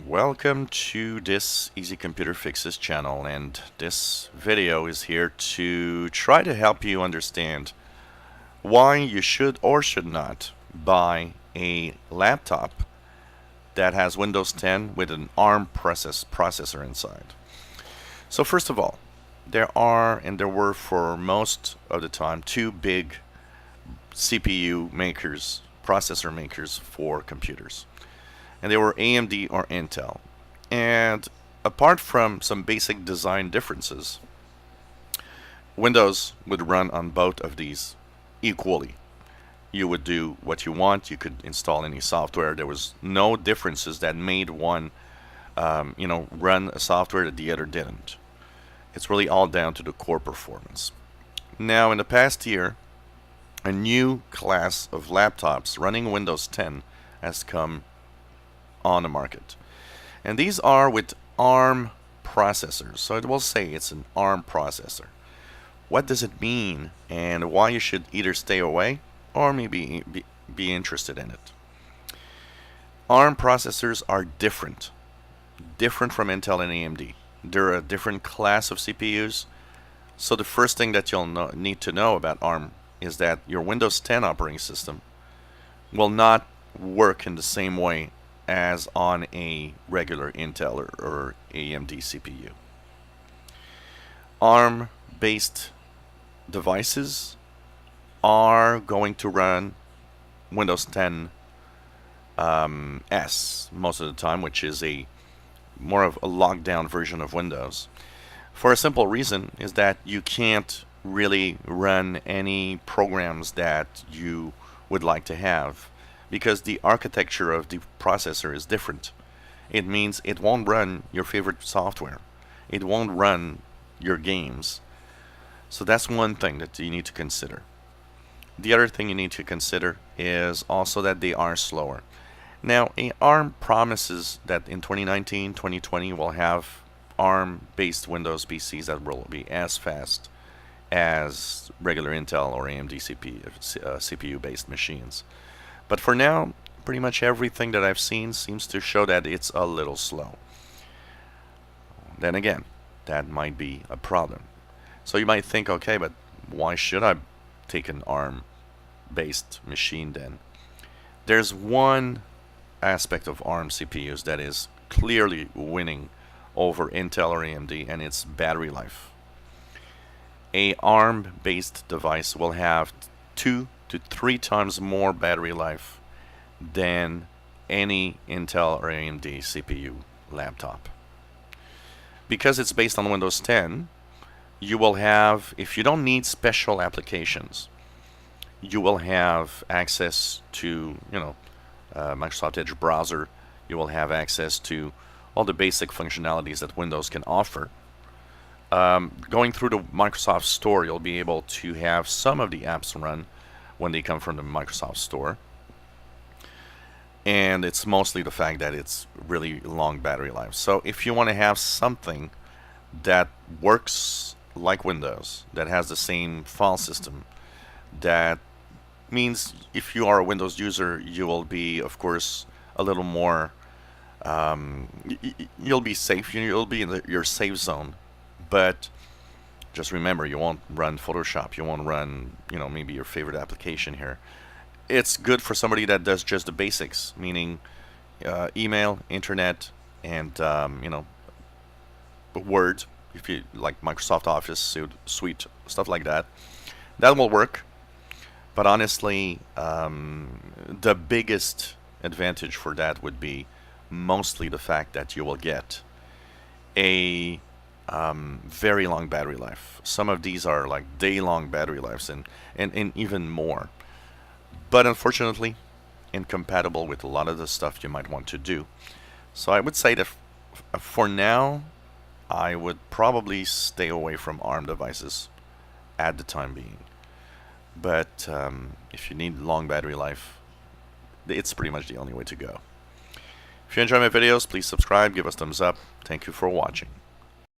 Welcome to this Easy Computer Fixes channel, and this video is here to try to help you understand why you should or should not buy a laptop that has Windows 10 with an ARM processor inside. So first of all, there are, and there were for most of the time, two big CPU makers, processor makers for computers. And they were AMD or Intel. And apart from some basic design differences, Windows would run on both of these equally. You would do what you want. You could install any software. There was no differences that made one, run a software that the other didn't. It's really all down to the core performance. Now, in the past year, a new class of laptops running Windows 10 has come on the market. And these are with ARM processors. So it will say it's an ARM processor. What does it mean and why you should either stay away or maybe be interested in it? ARM processors are different from Intel and AMD. They're a different class of CPUs. So the first thing that you'll need to know about ARM is that your Windows 10 operating system will not work in the same way as on a regular Intel or AMD CPU. ARM-based devices are going to run Windows 10 S most of the time, which is a more of a locked down version of Windows. For a simple reason is that you can't really run any programs that you would like to have, because the architecture of the processor is different. It means it won't run your favorite software. It won't run your games. So that's one thing that you need to consider. The other thing you need to consider is also that they are slower. Now, ARM promises that in 2019, 2020 we'll have ARM-based Windows PCs that will be as fast as regular Intel or AMD CPU-based machines. But for now, pretty much everything that I've seen seems to show that it's a little slow. Then again, that might be a problem. So you might think, okay, but why should I take an ARM-based machine then? There's one aspect of ARM CPUs that is clearly winning over Intel or AMD, and it's battery life. A ARM-based device will have 2 to 3 times more battery life than any Intel or AMD CPU laptop. Because it's based on Windows 10, you will have, if you don't need special applications, you will have access to, Microsoft Edge browser. You will have access to all the basic functionalities that Windows can offer. Going through the Microsoft Store, you'll be able to have some of the apps run when they come from the Microsoft Store. And it's mostly the fact that it's really long battery life. So if you want to have something that works like Windows, that has the same file system, that means if you are a Windows user, you will be, of course, a little more, you'll be safe, you'll be in your safe zone. But just remember, you won't run Photoshop, you won't run, maybe your favorite application here. It's good for somebody that does just the basics, meaning email, internet, and, Word, if you like Microsoft Office suite, stuff like that. That will work. But honestly, the biggest advantage for that would be mostly the fact that you will get a very long battery life. Some of these are like day-long battery lives and even more. But unfortunately, incompatible with a lot of the stuff you might want to do. So I would say that for now, I would probably stay away from ARM devices at the time being. But if you need long battery life, it's pretty much the only way to go. If you enjoy my videos, please subscribe, give us thumbs up. Thank you for watching.